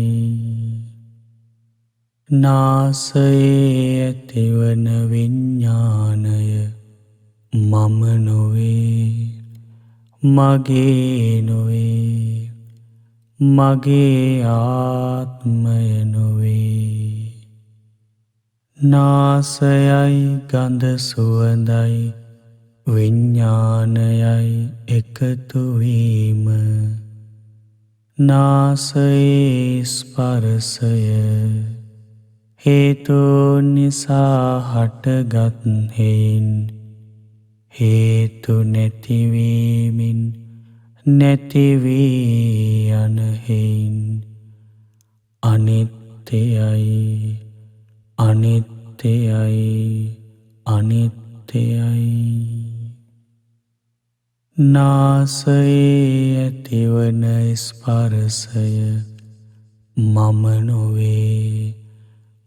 නාසයේ ඇතිවන විඤ්ඤාණය මම නොවේ මගේ නොවේ මගේ ආත්මය නොවේ. නාසයයි ගඳ සුවඳයි විඤ්ඤාණයයි එකතු වීම නාසයේ ස්පර්ශය හේතු නිසා හටගත් හේයින් හේතු නැතිවීමෙන් නැති වී යන හේයින් අනිත්‍යයි අනිත්‍යයි අනිත්‍යයි. නාසයේ ඇතිවන ස්පර්ශය මම නොවේ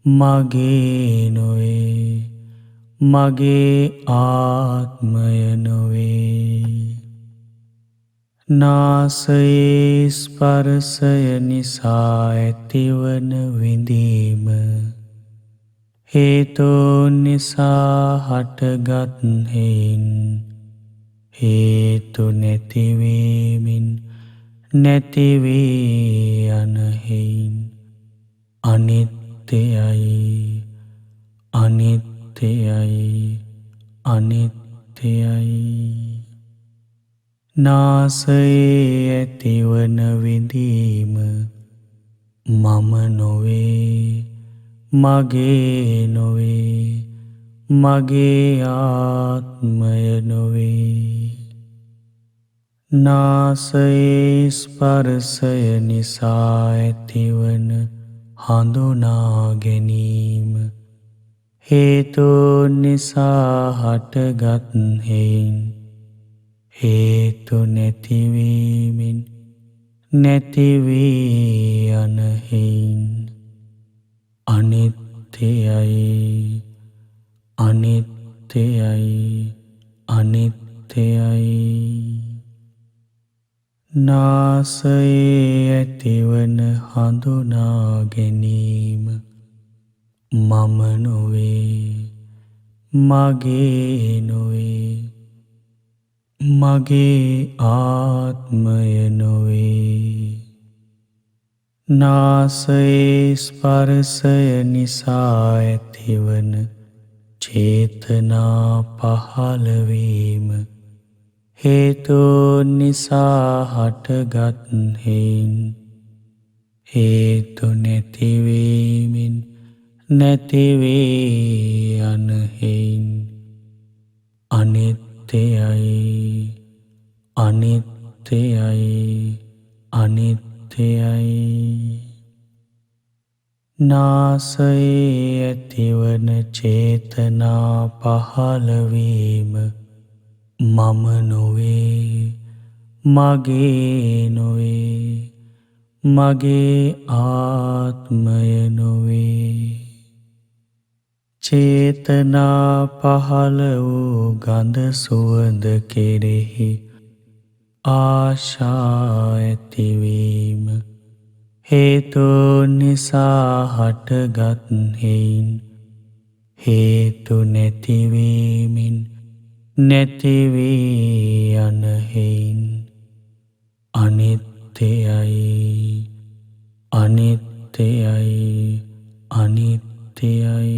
මගේ නොවේ මගේ ආත්මය නොවේ. නාසයේ ස්පර්ශය නිසා ඇතිවන විඳීම හේතු නිසා හටගත් හේයින් හේතු නැතිවීමෙන් නැති වී යන හේයින් අනිත්‍යයි අනිත්‍යයි අනිත්‍යයි. නාසයේ ඇතිවන විඳීම මම නොවේ මගේ නොවේ මගේ ආත්මය නොවේ. නාසයේ ස්පර්ශය නිසා ඇතිවන හඳුනා ගැනීම හේතු නිසා හටගත් හේයින් හේතු නැතිවීමෙන් නැති වී යන හේයින් අනිත්‍යයි අනිත්‍යයි අනිත්‍යයි. නාසයේ ඇතිවන හඳුනා ගැනීම මම නොවේ මගේ නොවේ මගේ ආත්මය නොවේ. නාසයේ ස්පර්ශය නිසා ඇතිවන චේතනා පහළවීම හේතු නිසා හටගත් හේයින් හේතු නැතිවීමෙන් නැති වී යන හේයින් අනිත්‍යයි අනිත්‍යයි අනිත්‍යයි. නාසයේ ඇතිවන චේතනා පහළවීම මම නොවේ මගේ නොවේ මගේ ආත්මය නොවේ. චේතනා පහළ වූ ගඳ සුවඳ කෙරෙහි ආශා ඇතිවීම හේතු නිසා හටගත් හේයින් හේතු නැතිවීමෙන් නැතිවී යන හේයින් අනිත්‍යයි අනිත්‍යයි අනිත්‍යයි.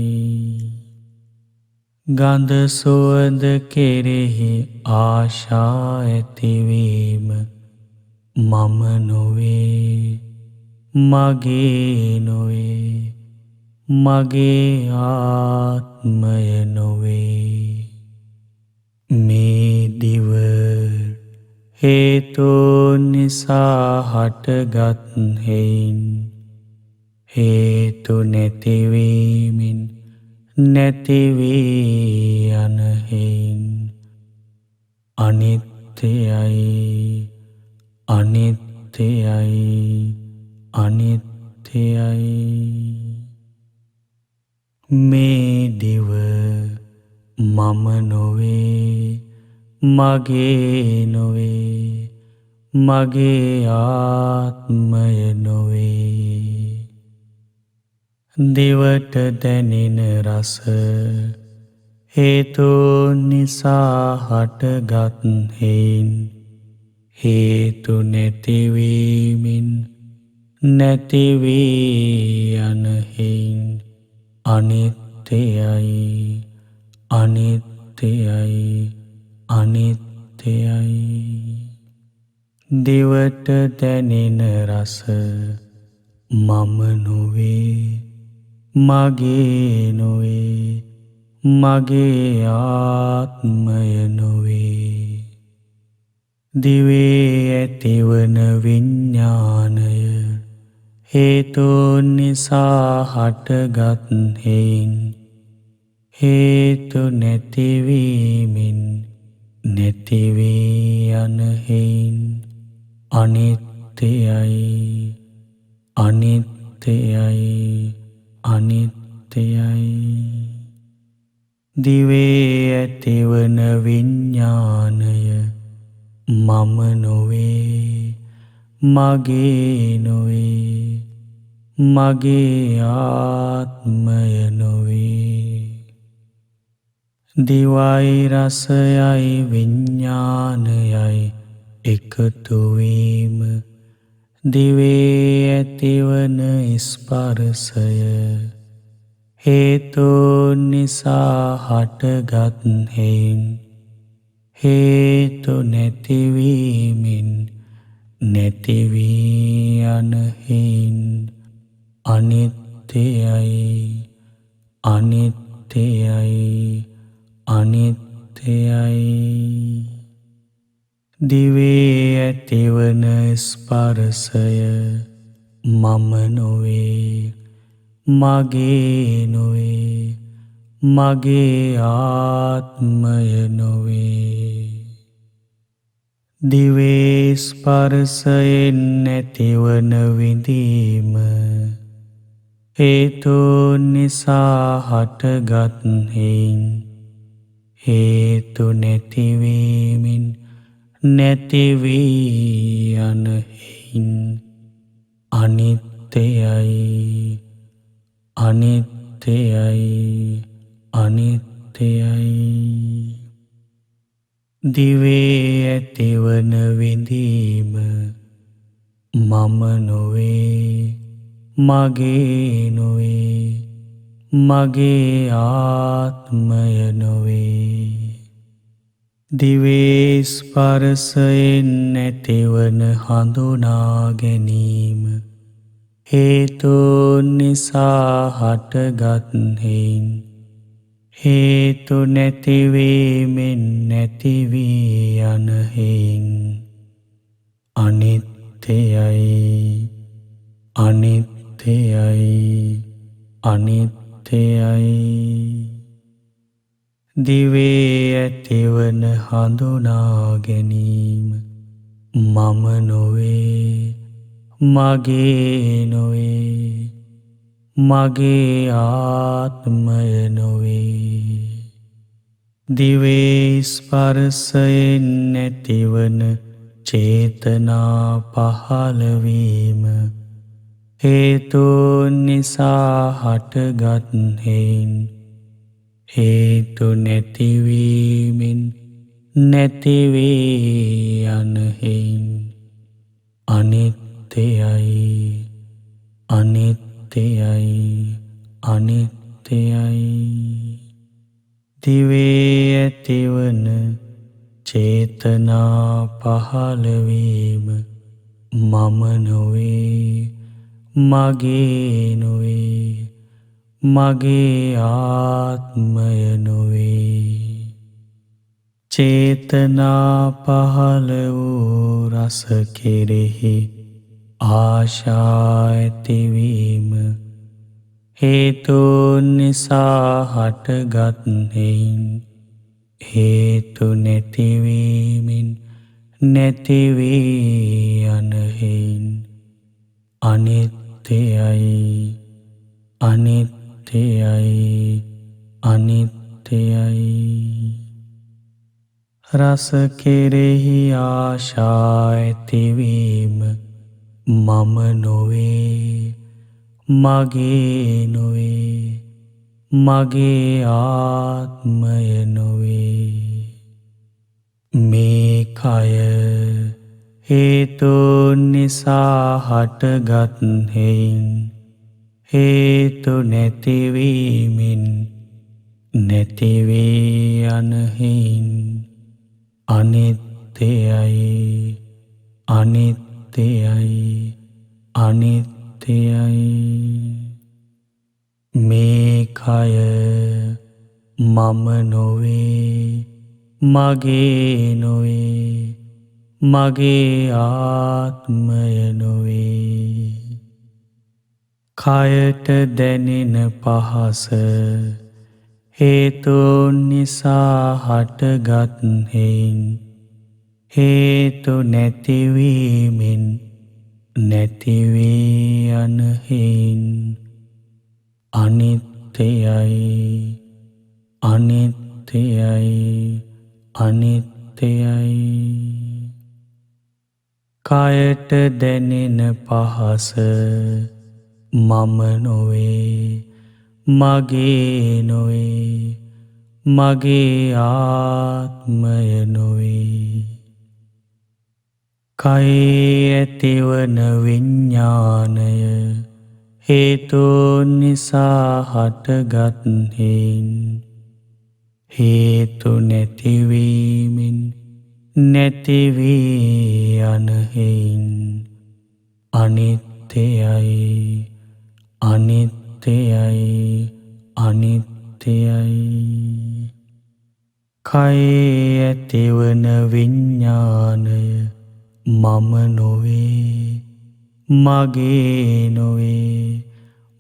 ගඳ සුවඳ කෙරෙහි ආශා ඇතිවීම මම නොවේ මගේ නොවේ මගේ ආත්මය නොවේ. මේ දිව හේතු නිසා හටගත් හේයින් හේතු නැතිවීමෙන් නැතිවී යන හේයින් අනිත්‍යයි අනිත්‍යයි අනිත්‍යයි. මේ දිව මම නොවේ මගේ නොවේ මගේ ආත්මය නොවේ. දිවට දැනෙන රස හේතු නිසා හටගත් හේයින් හේතු නැතිවීමෙන් නැතිවී යන හේයින් අනිත්‍යයි අනිත්‍යයි අනිත්‍යයි. දිවට දැනෙන රස මම නොවේ මගේ නොවේ මගේ ආත්මය නොවේ. දිවේ ඇතිවන විඤ්ඤාණය හේතු නිසා හටගත් හේයින් හේතු නැතිවීමෙන් නැතිවී යන හේයින් අනිත්‍යයි අනිත්‍යයි අනිත්‍යයි. දිවේ ඇතිවන විඤ්ඤාණය මම නොවේ මගේ නොවේ මගේ ආත්මය නොවේ. දිවයි රසයයි විඤ්ඤාණයයි එකතු වීම දිවේ ඇතිවන ස්පර්ශය හේතු නිසා හටගත් හේයින් හේතු නැතිවීමෙන් නැතිවී යන හේයින් අනිත්‍යයි අනිත්‍යයි අනිත්‍යයි. දිවේ ඇතිවන ස්පර්ශය මම නොවේ මගේ නොවේ මගේ ආත්මය නොවේ. දිවේ ස්පර්ශයෙන් නැතිවන විඳීම හේතු නිසා හටගත් හේයින් හේතු නැතිවීමෙන් නැතිවී යන හේයින් අනිත්‍යයි අනිත්‍යයි අනිත්‍යයි. දිවේ ඇතිවන විඳීම මම නොවේ මගේ නොවේ මගේ ආත්මය නොවේ. දිවේ ස්පර්ශයෙන් නැතිවන හඳුනා ගැනීම හේතු නිසා හටගත් හේයින් හේතු නැතිවීමෙන් නැතිවී යන හේයින් අනිත්‍යයි අනිත්‍යයි අනිත්‍යයි. දිවේ ඇතිවන හඳුනා ගැනීම මම නොවේ මගේ නොවේ මගේ ආත්මය නොවේ. දිවේ ස්පර්ශයෙන් නැතිවන චේතනා පහළවීම හේතුන් නිසා හටගත් හේන් හේතු නැතිවීමෙන් නැතිවී යන හේන් අනිත්‍යයි අනිත්‍යයි අනිත්‍යයි. දිවේ ඇතිවන චේතනා පහළවීම මම නොවේ මගේ නොවේ මගේ ආත්මය නොවේ. චේතනා පහළ වූ රස කෙරෙහි ආශා ඇතිවීම හේතුන් නිසා හටගත් හේන් හේතු නැතිවීමෙන් නැතිවී යන හේන් අනිත්‍යයි අනිත්‍යයි අනිත්‍යයි. රස කෙරෙහි ආශා ඇතිවීම මම නොවේ මගේ නොවේ මගේ ආත්මය නොවේ. මේ කය හේතුන් නිසා හටගත් හේන් හේතු නැතිවීමෙන් නැතිවී යන හේන් අනිත්‍යයි අනිත්‍යයි අනිත්‍යයි. මේ කය මම නොවේ මගේ නොවේ මගේ ආත්මය නොවේ. කයට දැනෙන පහස හේතුන් නිසා හටගත් හේන් හේතු නැතිවීමෙන් නැතිවී යන හේන් අනිත්‍යයි අනිත්‍යයි අනිත්‍යයි. කයට දැනෙන පහස මම නොවේ මගේ නොවේ මගේ ආත්මය නොවේ. කයේ ඇතිවන විඤ්ඤාණය හේතුන් නිසා හටගත් හේන් හේතු නැතිවීමෙන් නැතිවී යන හේන් අනිත්‍යයි අනිත්‍යයි අනිත්‍යයි. කයේ ඇතිවන විඤ්ඤාණය මම නොවේ මගේ නොවේ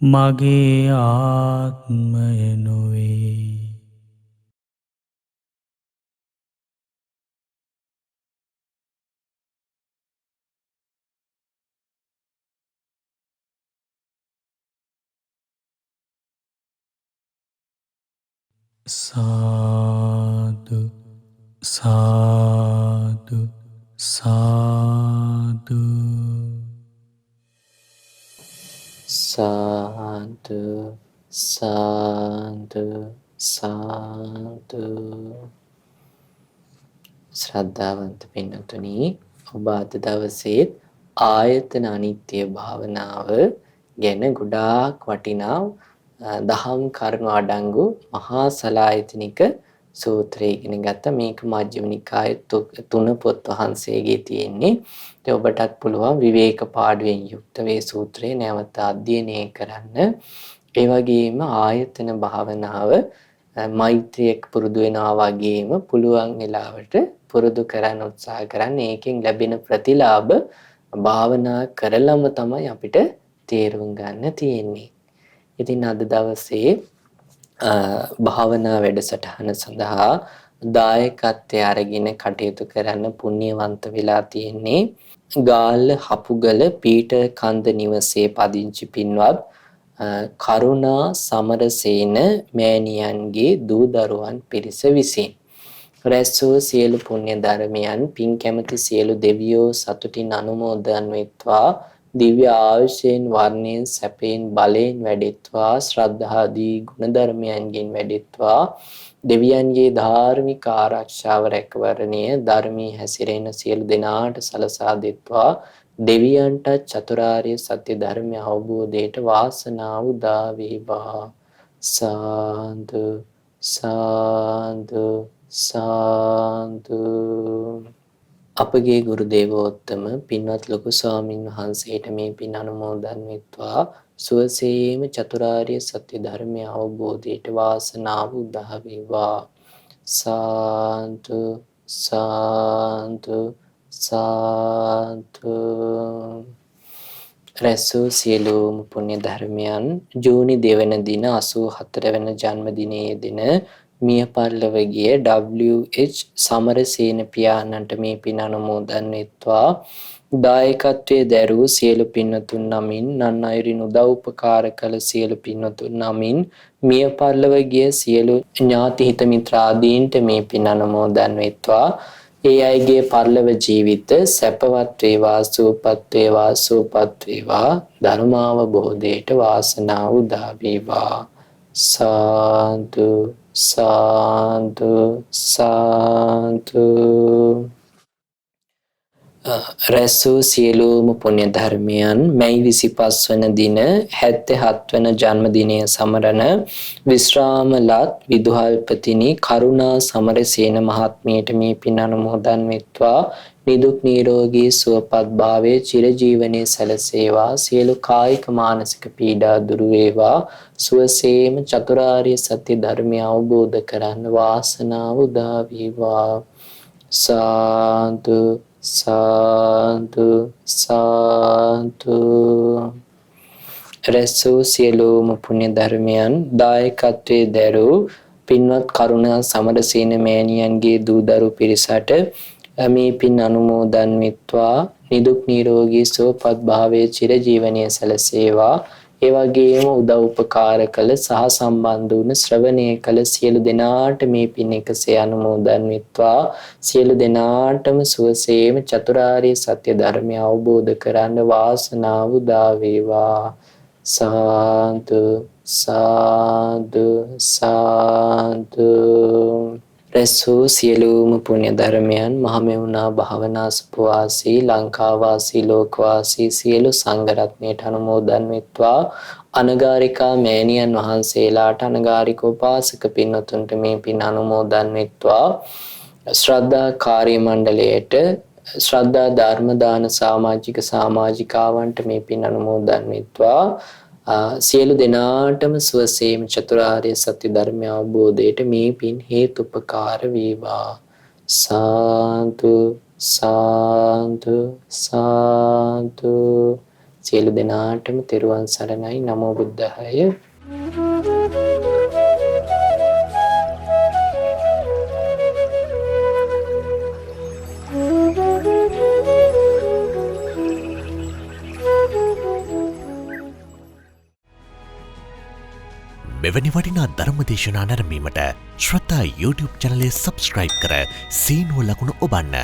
මගේ ආත්මය නොවේ. සාදු සාදු සාදු සාදු සාදු සාදු. ශ්‍රද්ධාවන්ත පින්නතුනි, ඔබ අද දවසේ ආයතන අනිත්‍ය භාවනාව ගැන ගොඩාක් වටිනා දහම් කරුණු අඩංගු මහා සලායතනික සූත්‍රය ඉගෙන ගත්තා. මේක මජ්ක්‍ධිම නිකායේ 3 පොත් වහන්සේගේ තියෙන්නේ. ඉතින් ඔබටත් පුළුවන් විවේක පාඩුවෙන් යුක්ත මේ සූත්‍රය නැවත අධ්‍යයනය කරන්න. ඒ වගේම ආයතන භාවනාව මෛත්‍රියක් පුරුදු වෙනවා වගේම පුළුවන් වෙලාවට පුරුදු කරන්න උත්සාහ කරන්න. ඒකෙන් ලැබෙන ප්‍රතිලාභ භාවනා කරලම තමයි අපිට තේරුම් ගන්න තියෙන්නේ. ඉතින් අද දවසේ භාවනා වැඩසටහන සඳහා දායකත්වය අරගෙන කටයුතු කරන්න පුණ්‍යවන්ත වෙලා තියෙන්නේ ගාල්ල හපුගල පීටර් කන්ද නිවසේ පදිංචි පින්වත් කරුණා සමරසේන මෑණියන්ගේ දූ දරුවන් පිරිස විසින්. රැස් වූ සියලු පුණ්‍ය ධර්මයන් පින් කැමති සියලු දෙවියෝ සතුටින් අනුමෝදන් වෙත්වා දිව්‍ය ආයුෂයෙන් වර්ණයෙන් සැපයෙන් බලයෙන් වැඩෙත්වා ශ්‍රද්ධාදී ගුණධර්මයන්ගෙන් වැඩෙත්වා දෙවියන්ගේ ධාර්මික ආරක්ෂාව රැකවරණය ධර්මී හැසිරෙන සියලු දෙනාට සලසා දෙත්වා දෙවියන්ට චතුරාර්ය සත්‍ය ධර්මය අවබෝධයට වාසනාව උදා වේවා සාදු සාදු සාදු. අපගේ ගුරු දේවෝත්තම පින්වත් ලොකු ස්වාමින් වහන්සේට මේ පින් අනුමෝදන් වෙත්වා සුවසේම චතුරාර්ය සත්‍ය ධර්මය අවබෝධයට වාසනාව උදා වේවා සාදු සාදු සාදු. රැසූ සියලුම පුණ්‍ය ධර්මයන් ජූනි 2 වෙනි දින 84 වෙනි ජන්මදිනයේ දින මිය පරලොව ගිය W.H. සමරසේන පියාණන්ට මේ පින් අනුමෝදන් වෙත්වා දායකත්වයේ දරූ සියලු පින්වතුන් නමින් නන් අයුරින් උදව් උපකාර කළ සියලු පින්වතුන් නමින් මිය පරලොව ගිය සියලු ඥාති හිත මිත්‍රාදීන්ට මේ පින් අනුමෝදන් වෙත්වා ඒ අයගේ පරලොව ජීවිත සැපවත් වේවා සුවපත් වේවා සුවපත් වේවා ධර්මාවබෝධයට වාසනාව උදා වේවා සාදු සාදු සාදු. රැසූ සියලුම පුණ්‍ය ධර්මයන් මැයි 25 වන දින 77 වන ජන්මදිනය සමරන විශ්‍රාමලත් විදුහල්පතිනි කරුණා සමරසේන මහත්මියට මේ පින් අනුමෝදන් වෙත්වා නිදුක් නිරෝගී සුවපත් භාවයේ චිරජීවනයේ සැලසේවා සියලු කායික මානසික පීඩා දුරු වේවා සුවසේම චතුරාර්ය සත්‍ය ධර්මය අවබෝධ කරගන්න වාසනාව උදා වේවා සාදු සාදු සාදු. රැසූ සියලුම පුණ්‍ය ධර්මයන් දායකත්වයේ දරූ පින්වත් කරුණා සමරසේන මෑණියන්ගේ දූ දරු පිරිසට මේ පින් අනුමෝදන් වෙත්වා නිදුක් නිරෝගී සුවපත් භාවයේ චිරජීවනයේ සැලසේවා ඒ වගේම උදව් උපකාර කළ සහ සම්බන්ධ වුණ ශ්‍රවණය කළ සියලු දෙනාට මේ පින් එකසේ අනුමෝදන් වෙත්වා සියලු දෙනාටම සුවසේම චතුරාර්ය සත්‍ය ධර්මය අවබෝධ කරගන්න වාසනාව උදා වේවා සාදු සාදු සාදු. රැසූ සියලුම පුණ්‍ය ධර්මයන් මහමෙවුනා භාවනා සුපවාසී ලංකාවාසී ලෝකවාසී සියලු සංඝ රත්නයට අනුමෝදන් වෙත්වා අනගාരികා මෑණියන් වහන්සේලාට අනගාരിക උපාසක පින්වතුන්ට මේ පින් අනුමෝදන් වෙත්වා ශ්‍රද්ධා කාර්ය මණ්ඩලයට ශ්‍රද්ධා ධර්ම දාන සමාජිකාවන්ට මේ පින් අනුමෝදන් වෙත්වා සියලු දෙනාටම සුවසේම චතුරාර්ය සත්‍ය ධර්මය අවබෝධයට මේ පින් හේතුපකාර වේවා සාදු සාදු සාදු. සියලු දෙනාටම තෙරුවන් සරණයි නමෝ බුද්ධාය. මෙවැනි වටිනා ධර්මදේශනා නැරඹීමට ශ්‍රද්ධා YouTube චැනලය සබ්ස්ක්‍රයිබ් කර සීනුව ලකුණ ඔබන්න.